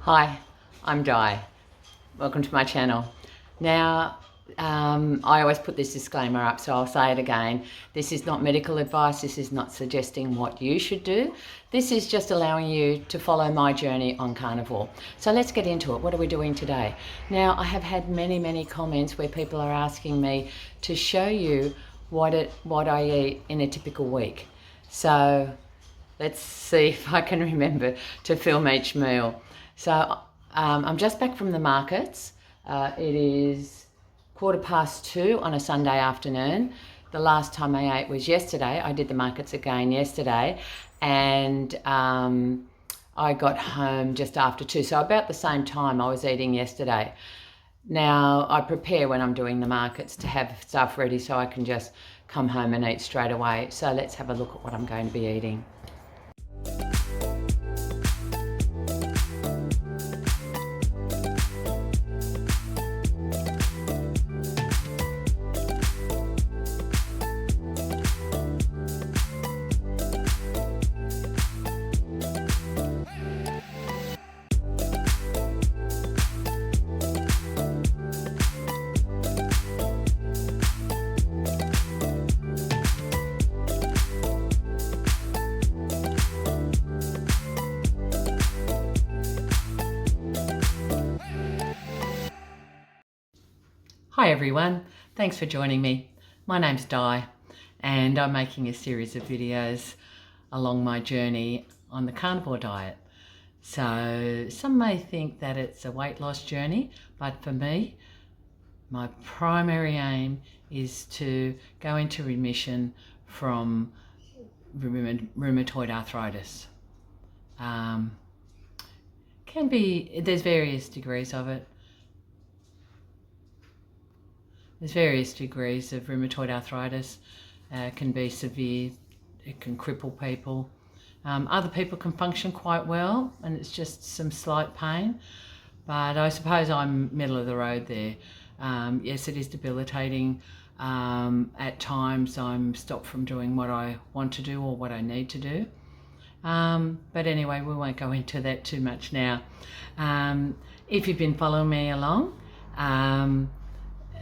Hi, I'm Di. Welcome to my channel. Now, I always put this disclaimer up, so I'll say it again. This is not medical advice. This is not suggesting what you should do. This is just allowing you to follow my journey on carnivore. So let's get into it. What are we doing today? Now, I have had many comments where people are asking me to show you what I eat in a typical week. So let's see if I can remember to film each meal. So I'm just back from the markets. It is 2:15 on a Sunday afternoon. The last time I ate was yesterday. I did the markets again yesterday, and I got home just after 2. So about the same time I was eating yesterday. Now I prepare when I'm doing the markets to have stuff ready so I can just come home and eat straight away. So let's have a look at what I'm going to be eating. Hi everyone, thanks for joining me. My name's Di and I'm making a series of videos along my journey on the carnivore diet. So some may think that it's a weight loss journey, but for me, my primary aim is to go into remission from rheumatoid arthritis. There's various degrees of it. There's various degrees of rheumatoid arthritis. It can be severe, it can cripple people. Other people can function quite well and it's just some slight pain, but I suppose I'm middle of the road there. Yes, it is debilitating. At times I'm stopped from doing what I want to do or what I need to do. But anyway, we won't go into that too much now. If you've been following me along,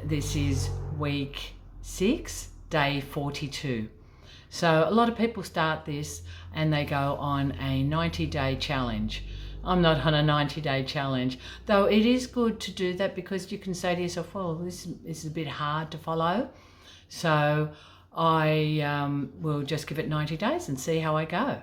this is week 6, day 42. So a lot of people start this and they go on a 90-day challenge. I'm not on a 90-day challenge, though it is good to do that because you can say to yourself, well, this is a bit hard to follow. So I will just give it 90 days and see how I go.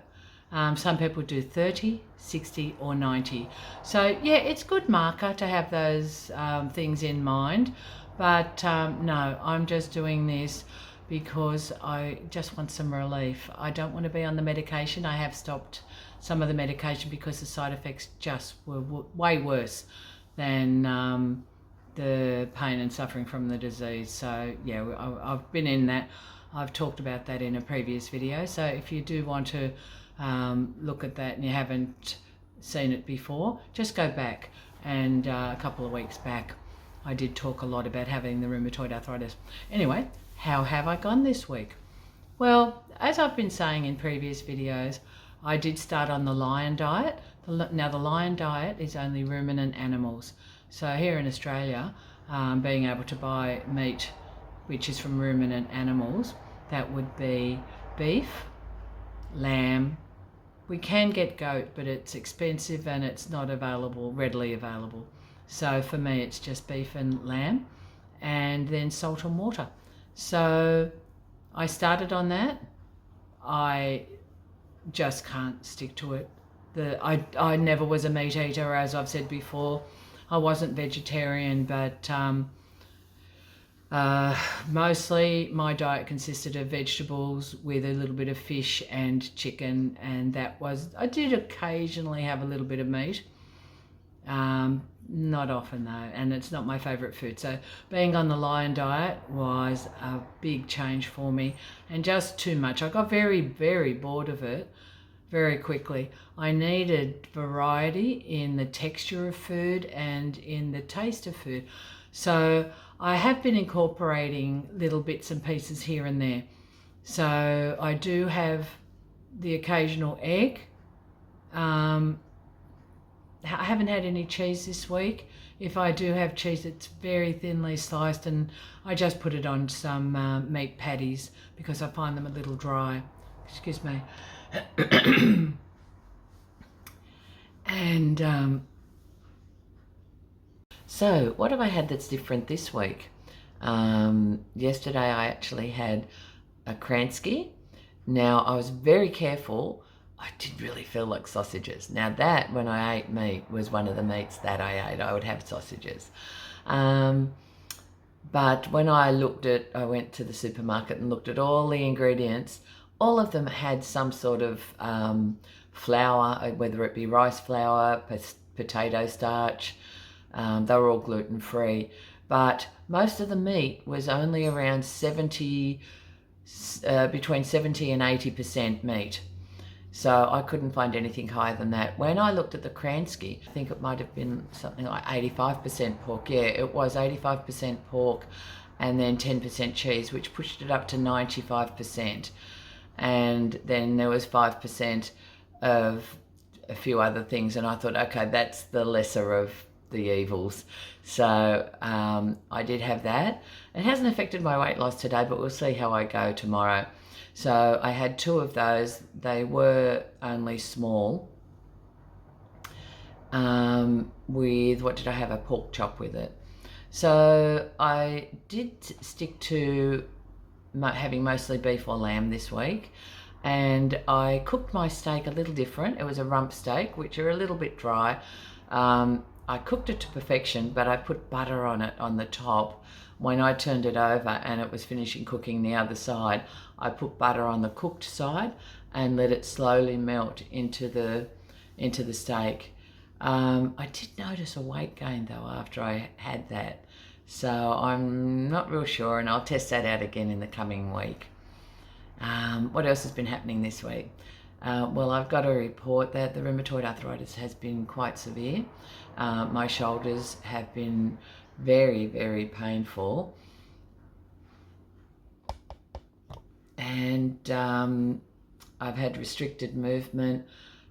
Some people do 30, 60 or 90. So yeah, it's good marker to have those things in mind. But no, I'm just doing this because I just want some relief. I don't want to be on the medication. I have stopped some of the medication because the side effects just were way worse than the pain and suffering from the disease. So yeah, I've been in that. I've talked about that in a previous video. So if you do want to look at that and you haven't seen it before, just go back. And a couple of weeks back, I did talk a lot about having the rheumatoid arthritis. Anyway, how have I gone this week? Well, as I've been saying in previous videos, I did start on the lion diet. Now the lion diet is only ruminant animals. So here in Australia, being able to buy meat which is from ruminant animals, that would be beef, lamb. We can get goat, but it's expensive and it's not readily available. So for me, it's just beef and lamb, and then salt and water. So I started on that. I just can't stick to it. I never was a meat eater, as I've said before. I wasn't vegetarian, but mostly my diet consisted of vegetables with a little bit of fish and chicken, and I did occasionally have a little bit of meat. Not often though, and it's not my favourite food. So being on the lion diet was a big change for me and just too much. I got very bored of it very quickly. I needed variety in the texture of food and in the taste of food. So I have been incorporating little bits and pieces here and there. So I do have the occasional egg. I haven't had any cheese this week. If I do have cheese, it's very thinly sliced, and I just put it on some meat patties because I find them a little dry. Excuse me. And so what have I had that's different this week? Yesterday I actually had a Kransky. Now I was very careful. I did really feel like sausages. Now that, when I ate meat, was one of the meats that I ate. I would have sausages. But when I went to the supermarket and looked at all the ingredients, all of them had some sort of flour, whether it be rice flour, potato starch. They were all gluten-free. But most of the meat was only around between 70 and 80% meat. So I couldn't find anything higher than that. When I looked at the Kransky, I think it might have been something like 85% pork. Yeah, it was 85% pork and then 10% cheese, which pushed it up to 95%. And then there was 5% of a few other things. And I thought, okay, that's the lesser of the evils. So I did have that. It hasn't affected my weight loss today, but we'll see how I go tomorrow. So I had 2 of those. They were only small. With, what did I have? A pork chop with it. So I did stick to having mostly beef or lamb this week. And I cooked my steak a little different. It was a rump steak, which are a little bit dry. I cooked it to perfection, but I put butter on it on the top. When I turned it over and it was finishing cooking the other side, I put butter on the cooked side and let it slowly melt into the steak. I did notice a weight gain though after I had that. So I'm not real sure, and I'll test that out again in the coming week. What else has been happening this week? Well, I've got to report that the rheumatoid arthritis has been quite severe. My shoulders have been very, very painful. And I've had restricted movement.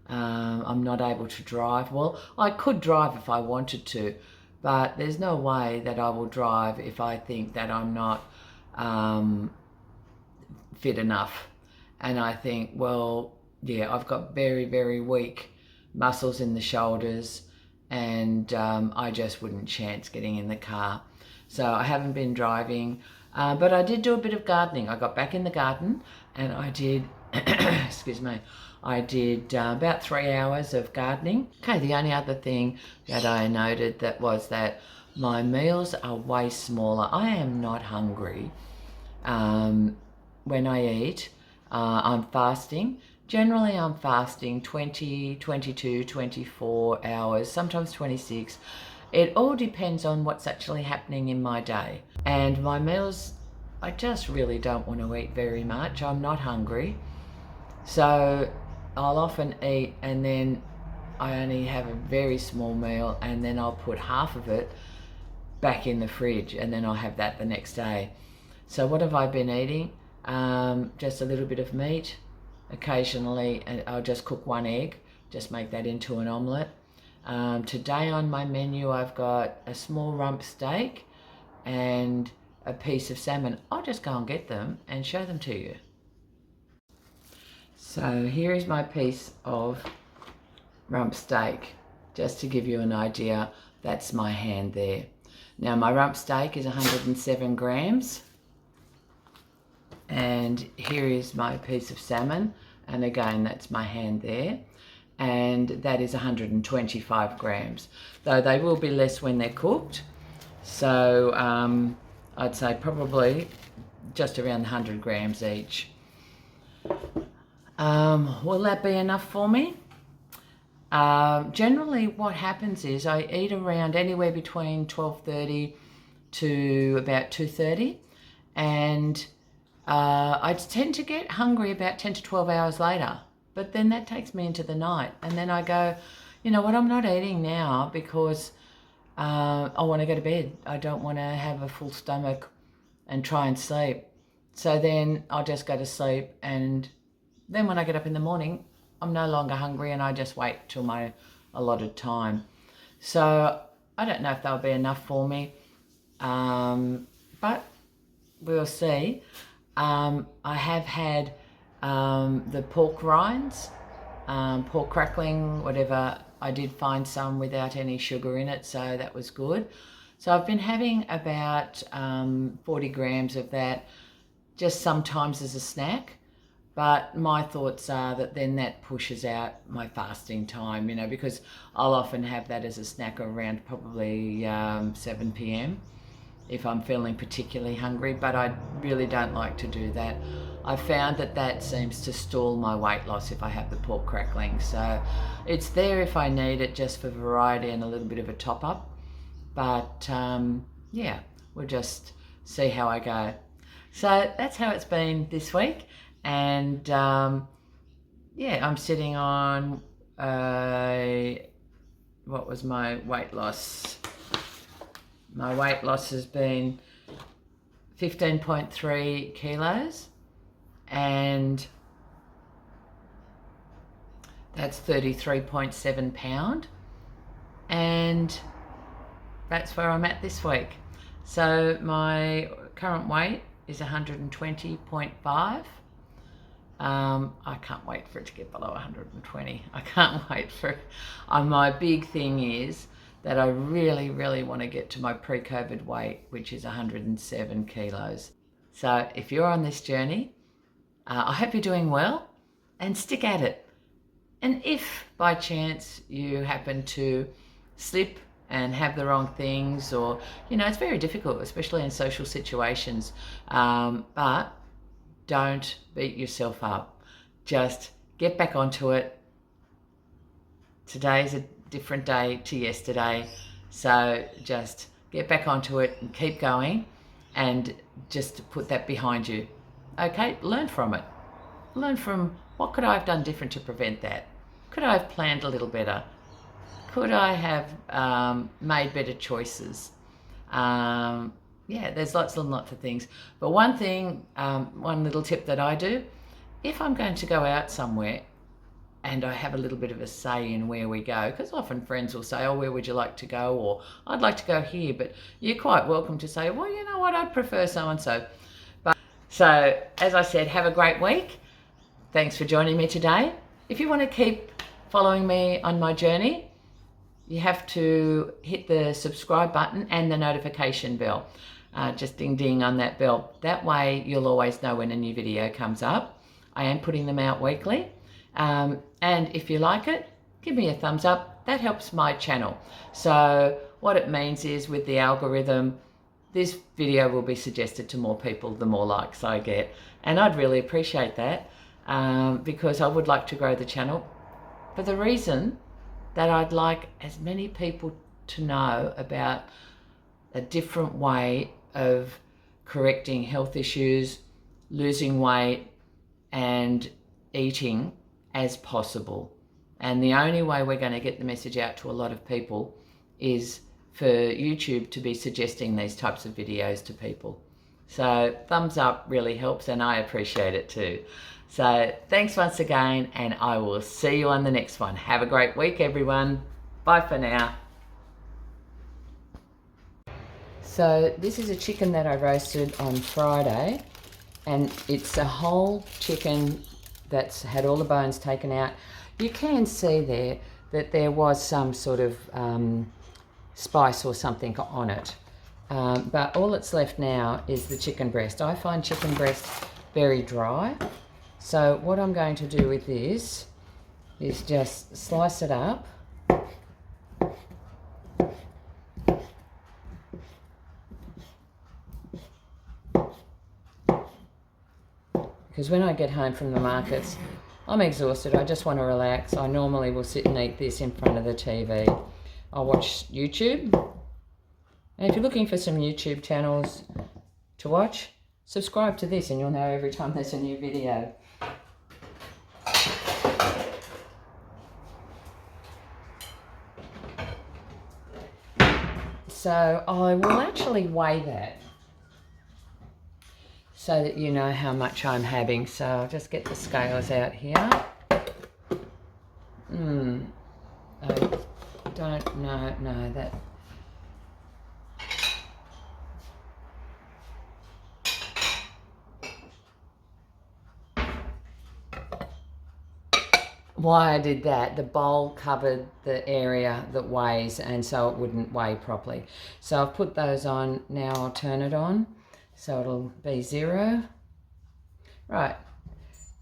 I'm not able to drive. Well, I could drive if I wanted to, but there's no way that I will drive if I think that I'm not fit enough. And I think, well, yeah, I've got very, very weak muscles in the shoulders, and I just wouldn't chance getting in the car. So I haven't been driving, but I did do a bit of gardening. I got back in the garden and I did, excuse me, I did about 3 hours of gardening. Okay, the only other thing that I noted was that my meals are way smaller. I am not hungry when I eat. I'm fasting. Generally, I'm fasting 20, 22, 24 hours, sometimes 26. It all depends on what's actually happening in my day. And my meals, I just really don't want to eat very much. I'm not hungry. So I'll often eat and then I only have a very small meal, and then I'll put half of it back in the fridge, and then I'll have that the next day. So what have I been eating? Just a little bit of meat. Occasionally, I'll just cook 1 egg, just make that into an omelette. Today on my menu, I've got a small rump steak and a piece of salmon. I'll just go and get them and show them to you. So here is my piece of rump steak, just to give you an idea. That's my hand there. Now my rump steak is 107 grams. And here is my piece of salmon, and again that's my hand there, and that is 125 grams, though they will be less when they're cooked. So I'd say probably just around 100 grams each. Will that be enough for me? Generally what happens is I eat around anywhere between 12:30 to about 2:30, and I tend to get hungry about 10 to 12 hours later, but then that takes me into the night, and then I go, you know what, I'm not eating now because I want to go to bed. I don't want to have a full stomach and try and sleep. So then I'll just go to sleep, and then when I get up in the morning, I'm no longer hungry, and I just wait till my allotted time. So I don't know if they'll be enough for me, but we'll see. I have had the pork rinds, pork crackling, whatever. I did find some without any sugar in it, so that was good. So I've been having about 40 grams of that, just sometimes as a snack. But my thoughts are that then that pushes out my fasting time, you know, because I'll often have that as a snack around probably 7 p.m. if I'm feeling particularly hungry, but I really don't like to do that. I found that that seems to stall my weight loss if I have the pork crackling. So it's there if I need it, just for variety and a little bit of a top up. But yeah, we'll just see how I go. So that's how it's been this week. And yeah, I'm sitting on, what was my weight loss? My weight loss has been 15.3 kilos, and that's 33.7 pound. And that's where I'm at this week. So my current weight is 120.5. I can't wait for it to get below 120. I can't wait for it. My big thing is that I really, really want to get to my pre-COVID weight, which is 107 kilos. So if you're on this journey, I hope you're doing well, and stick at it. And if by chance you happen to slip and have the wrong things, or, you know, it's very difficult, especially in social situations, but don't beat yourself up. Just get back onto it. Today's a different day to yesterday. So just get back onto it and keep going, and just put that behind you. Okay, learn from it. Learn from, what could I have done different to prevent that? Could I have planned a little better? Could I have made better choices? Yeah, there's lots and lots of things. But one thing, one little tip that I do, if I'm going to go out somewhere and I have a little bit of a say in where we go, because often friends will say, oh, where would you like to go? Or I'd like to go here, but you're quite welcome to say, well, you know what, I'd prefer so-and-so. So, as I said, have a great week. Thanks for joining me today. If you want to keep following me on my journey, you have to hit the subscribe button and the notification bell. Just ding ding on that bell. That way you'll always know when a new video comes up. I am putting them out weekly. And if you like it, give me a thumbs up. That helps my channel. So what it means is, with the algorithm, this video will be suggested to more people the more likes I get. And I'd really appreciate that, because I would like to grow the channel for the reason that I'd like as many people to know about a different way of correcting health issues, losing weight, and eating as possible. And the only way we're going to get the message out to a lot of people is for YouTube to be suggesting these types of videos to people. So thumbs up really helps, and I appreciate it too. So thanks once again, and I will see you on the next one. Have a great week, everyone. Bye for now. So this is a chicken that I roasted on Friday, and it's a whole chicken that's had all the bones taken out. You can see there that there was some sort of spice or something on it. But all that's left now is the chicken breast. I find chicken breast very dry. So what I'm going to do with this is just slice it up. Because when I get home from the markets, I'm exhausted. I just want to relax. I normally will sit and eat this in front of the TV. I'll watch YouTube. And if you're looking for some YouTube channels to watch, subscribe to this and you'll know every time there's a new video. So I will actually weigh that so that you know how much I'm having. So I'll just get the scales out here. no, that... Why I did that, the bowl covered the area that weighs, and so it wouldn't weigh properly. So I've put those on. Now I'll turn it on so it'll be 0. Right,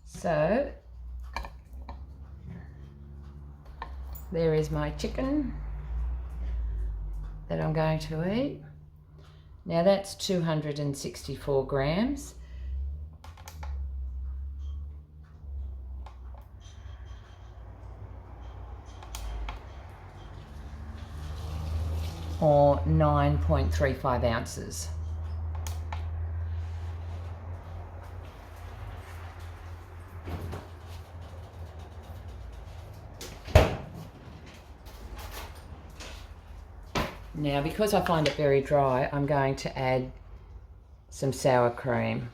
so there is my chicken that I'm going to eat. Now that's 264 grams. Or 9.35 ounces. Now, because I find it very dry, I'm going to add some sour cream.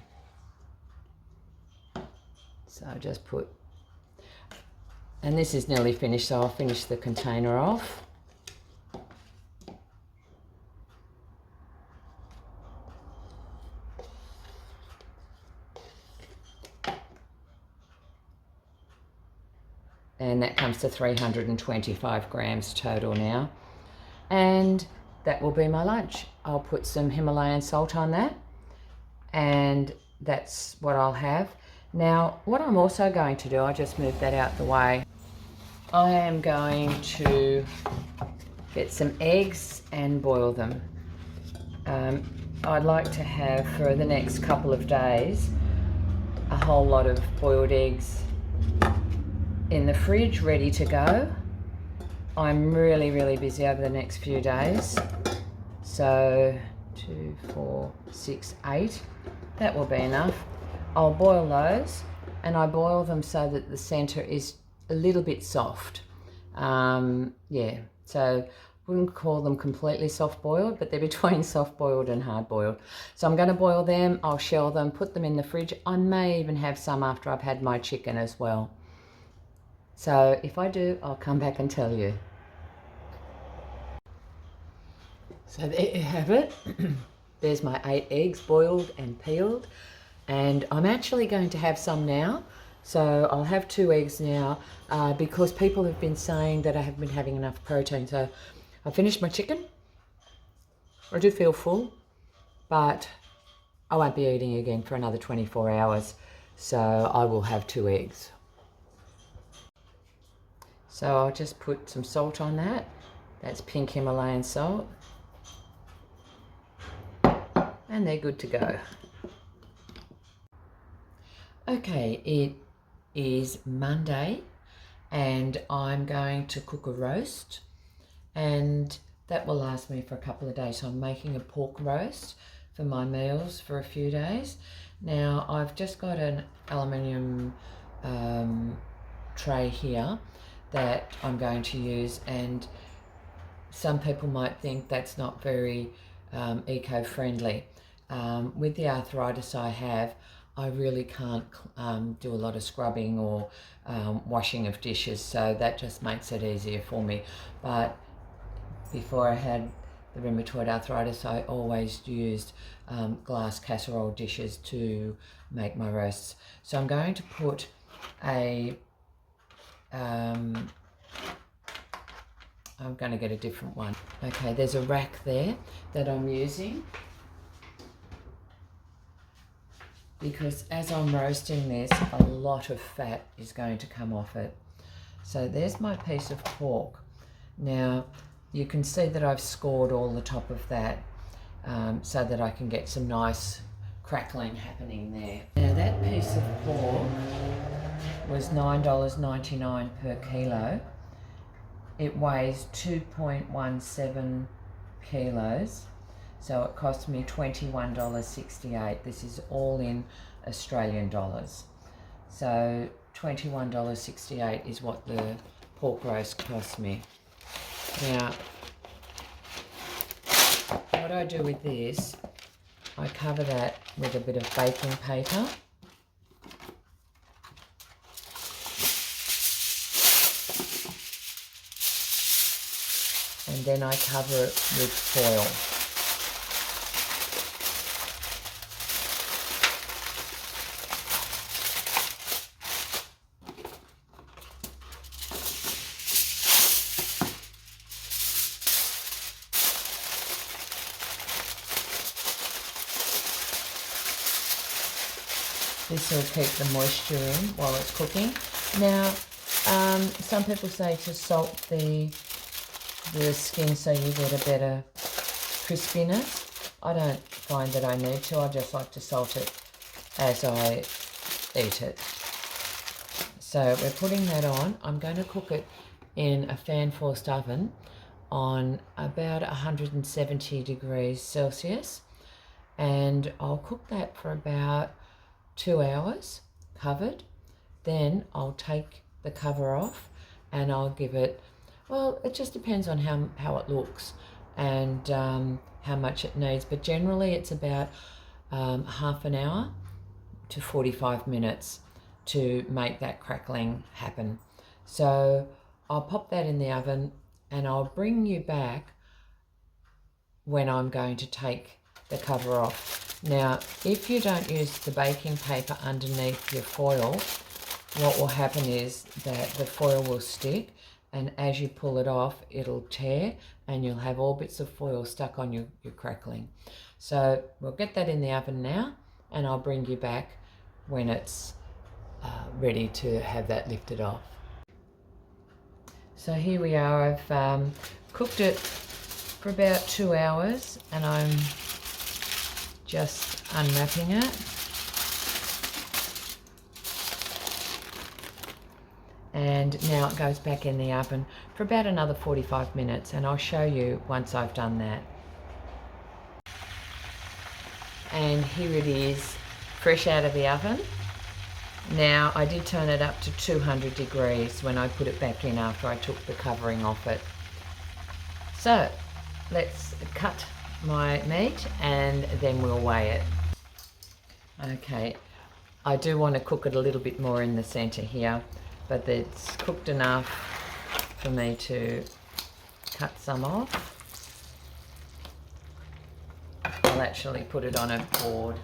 So I just put, and this is nearly finished, so I'll finish the container off. And that comes to 325 grams total now. And that will be my lunch. I'll put some Himalayan salt on that, and that's what I'll have. Now, what I'm also going to do, I'll just move that out the way. I am going to get some eggs and boil them. I'd like to have, for the next couple of days, a whole lot of boiled eggs in the fridge ready to go. I'm really busy over the next few days. So 2, 4, 6, 8. That will be enough. I'll boil those, and I boil them so that the centre is a little bit soft. Yeah, so wouldn't call them completely soft boiled, but they're between soft boiled and hard boiled. So I'm going to boil them, I'll shell them, put them in the fridge. I may even have some after I've had my chicken as well. So if I do, I'll come back and tell you. So there you have it. There's my 8 eggs boiled and peeled. And I'm actually going to have some now. So I'll have 2 eggs now because people have been saying that I haven't been having enough protein. So I finished my chicken. I do feel full, but I won't be eating again for another 24 hours. So I will have 2 eggs. So I'll just put some salt on that. That's pink Himalayan salt. And they're good to go. Okay, it is Monday and I'm going to cook a roast, and that will last me for a couple of days. So I'm making a pork roast for my meals for a few days. Now I've just got an aluminium tray here that I'm going to use, and some people might think that's not very eco-friendly. With the arthritis I have, I really can't do a lot of scrubbing or washing of dishes, so that just makes it easier for me. But before I had the rheumatoid arthritis, I always used glass casserole dishes to make my roasts. So I'm going to put a I'm going to get a different one. Okay, there's a rack there that I'm using because as I'm roasting this, a lot of fat is going to come off it. So there's my piece of pork. Now you can see that I've scored all the top of that so that I can get some nice crackling happening there. Now that piece of pork was $9.99 per kilo. It weighs 2.17 kilos, so it cost me $21.68. This is all in Australian dollars. So $21.68 is what the pork roast cost me. Now, what I do with this, I cover that with a bit of baking paper. And and then I cover it with foil. This will keep the moisture in while it's cooking. Now, some people say to salt the skin so you get a better crispiness. I don't find that I need to. I just like to salt it as I eat it. So we're putting that on. I'm going to cook it in a fan-forced oven on about 170 degrees Celsius, and I'll cook that for about 2 hours covered. Then I'll take the cover off and I'll give it, well, it just depends on how it looks and how much it needs, but generally it's about half an hour to 45 minutes to make that crackling happen. So I'll pop that in the oven and I'll bring you back when I'm going to take the cover off. Now, if you don't use the baking paper underneath your foil, what will happen is that the foil will stick, and as you pull it off, it'll tear and you'll have all bits of foil stuck on your crackling. So we'll get that in the oven now, and I'll bring you back when it's ready to have that lifted off. So here we are. I've cooked it for about 2 hours and I'm just unwrapping it. And now it goes back in the oven for about another 45 minutes, and I'll show you once I've done that. And here it is, fresh out of the oven. Now, I did turn it up to 200 degrees when I put it back in after I took the covering off it. So, let's cut my meat and then we'll weigh it. Okay, I do want to cook it a little bit more in the centre here, but it's cooked enough for me to cut some off. I'll actually put it on a board.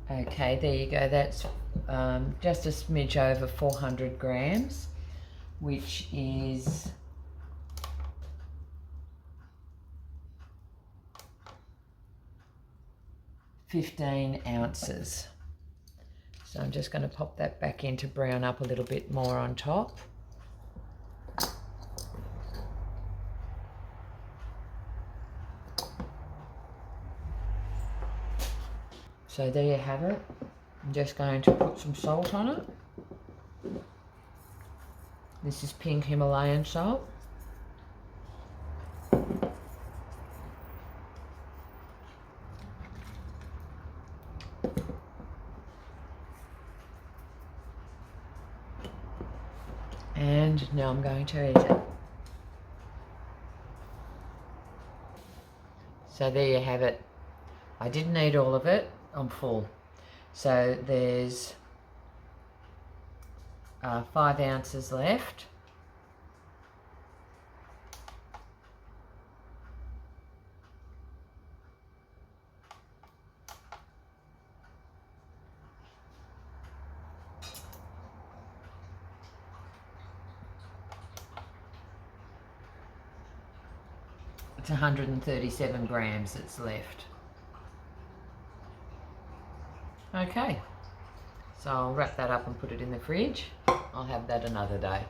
Okay, there you go. That's just a smidge over 400 grams, which is 15 ounces. So I'm just going to pop that back in to brown up a little bit more on top. So there you have it. I'm just going to put some salt on it. This is pink Himalayan salt. And now I'm going to eat it. So there you have it. I didn't eat all of it. I'm full. So there's 5 ounces left. It's 137 grams that's left. Okay, so I'll wrap that up and put it in the fridge. I'll have that another day.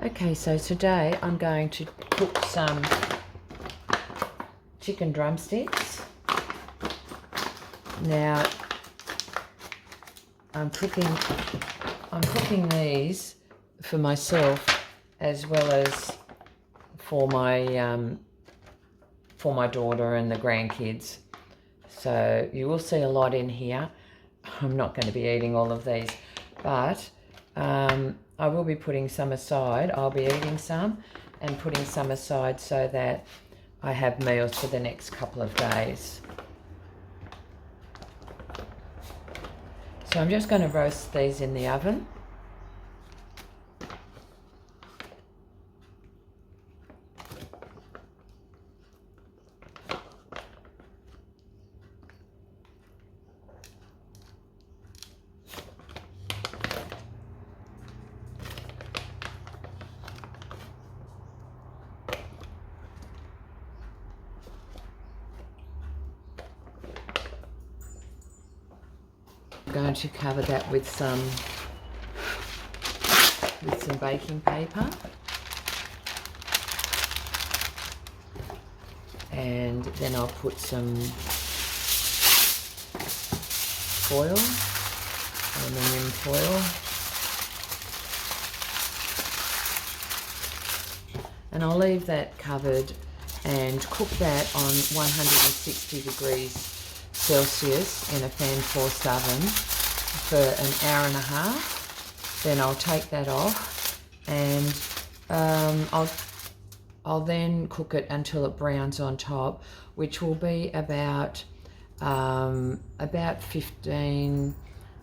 Okay, so today I'm going to cook some chicken drumsticks. Now, I'm cooking these for myself as well as for my daughter and the grandkids. So you will see a lot in here. I'm not going to be eating all of these, but I will be putting some aside. I'll be eating some and putting some aside so that I have meals for the next couple of days. So I'm just going to roast these in the oven. Going to cover that with some baking paper, and then I'll put some foil, aluminium foil, and I'll leave that covered and cook that on 160 degrees Celsius in a fan force oven for an hour and a half. Then I'll take that off, and I'll then cook it until it browns on top, which will be about 15,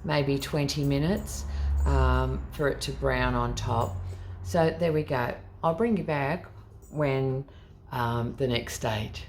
maybe 20 minutes for it to brown on top. So there we go. I'll bring you back when the next stage.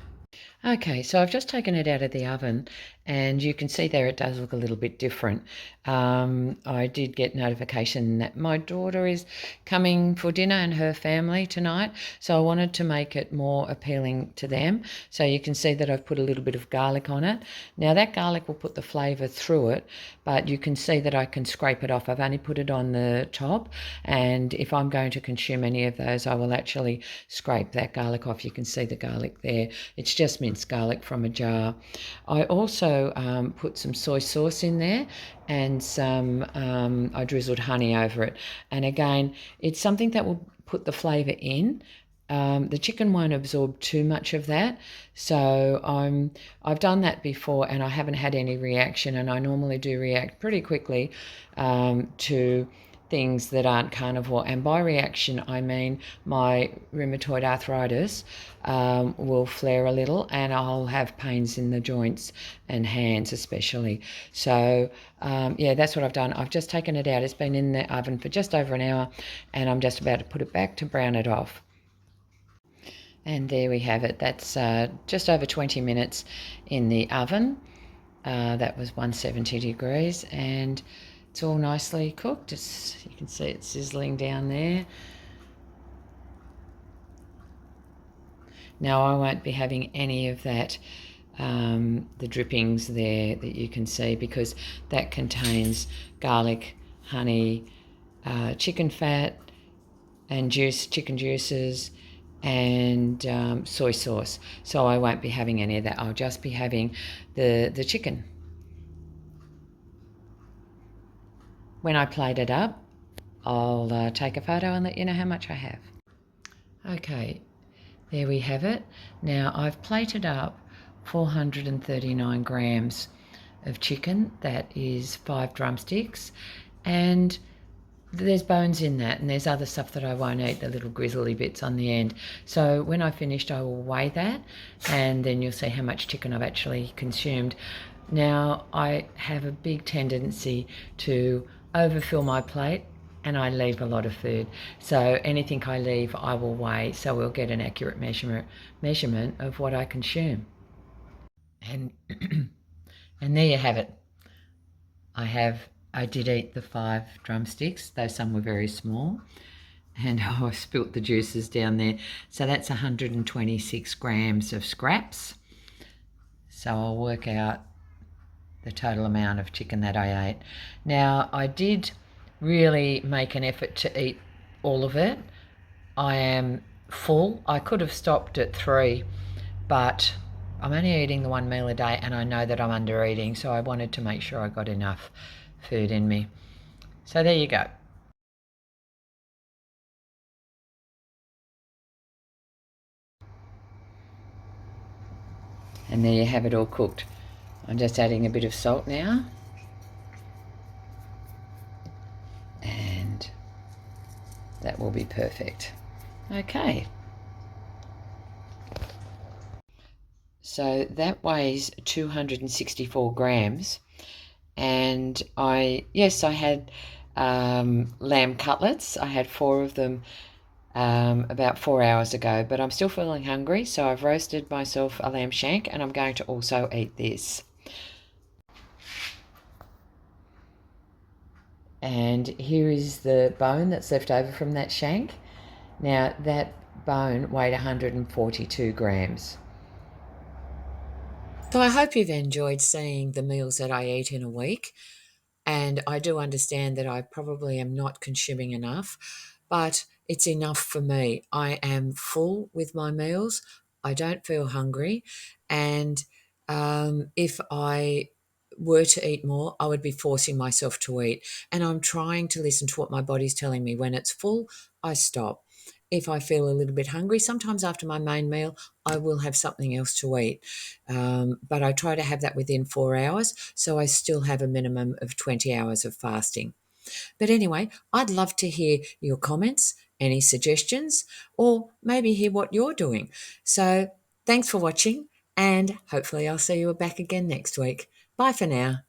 Okay, so I've just taken it out of the oven, and you can see there it does look a little bit different. I did get notification that my daughter is coming for dinner and her family tonight, so I wanted to make it more appealing to them. So you can see that I've put a little bit of garlic on it. Now that garlic will put the flavour through it, but you can see that I can scrape it off. I've only put it on the top, and if I'm going to consume any of those, I will actually scrape that garlic off. You can see the garlic there. It's just minced garlic from a jar. I also put some soy sauce in there, and I drizzled honey over it. And again, it's something that will put the flavour in. The chicken won't absorb too much of that, so I've done that before and I haven't had any reaction, and I normally do react pretty quickly to things that aren't carnivore, and by reaction I mean my rheumatoid arthritis will flare a little, and I'll have pains in the joints and hands especially. So yeah, that's what I've done. I've just taken it out. It's been in the oven for just over an hour, and I'm just about to put it back to brown it off. And there we have it. That's just over 20 minutes in the oven. That was 170 degrees, and it's all nicely cooked. You can see it sizzling down there. Now I won't be having any of that, the drippings there that you can see, because that contains garlic, honey, chicken fat and chicken juices, and soy sauce. So I won't be having any of that. I'll just be having the chicken. When I plate it up, I'll take a photo and let you know how much I have. Okay, there we have it. Now I've plated up 439 grams of chicken. That is 5 drumsticks, and there's bones in that, and there's other stuff that I won't eat, the little grizzly bits on the end. So when I finished, I will weigh that, and then you'll see how much chicken I've actually consumed. Now, I have a big tendency to overfill my plate, and I leave a lot of food. So anything I leave, I will weigh, so we'll get an accurate measurement of what I consume. And and there you have it. I have I did eat the 5 drumsticks, though some were very small. And I spilt the juices down there. So that's 126 grams of scraps. So I'll work out the total amount of chicken that I ate. Now, I did really make an effort to eat all of it. I am full. I could have stopped at 3, but I'm only eating the 1 meal a day and I know that I'm under eating, so I wanted to make sure I got enough food in me. So there you go. And there you have it all cooked. I'm just adding a bit of salt now. And that will be perfect. Okay. So that weighs 264 grams. And I had lamb cutlets. I had 4 of them about 4 hours ago, but I'm still feeling hungry, so I've roasted myself a lamb shank and I'm going to also eat this. And here is the bone that's left over from that shank. Now that bone weighed 142 grams. So I hope you've enjoyed seeing the meals that I eat in a week. And I do understand that I probably am not consuming enough, but it's enough for me. I am full with my meals. I don't feel hungry. And if I were to eat more, I would be forcing myself to eat. And I'm trying to listen to what my body's telling me. When it's full, I stop. If I feel a little bit hungry, sometimes after my main meal, I will have something else to eat. But I try to have that within 4 hours, so I still have a minimum of 20 hours of fasting. But anyway, I'd love to hear your comments, any suggestions, or maybe hear what you're doing. So thanks for watching, and hopefully I'll see you back again next week. Bye for now.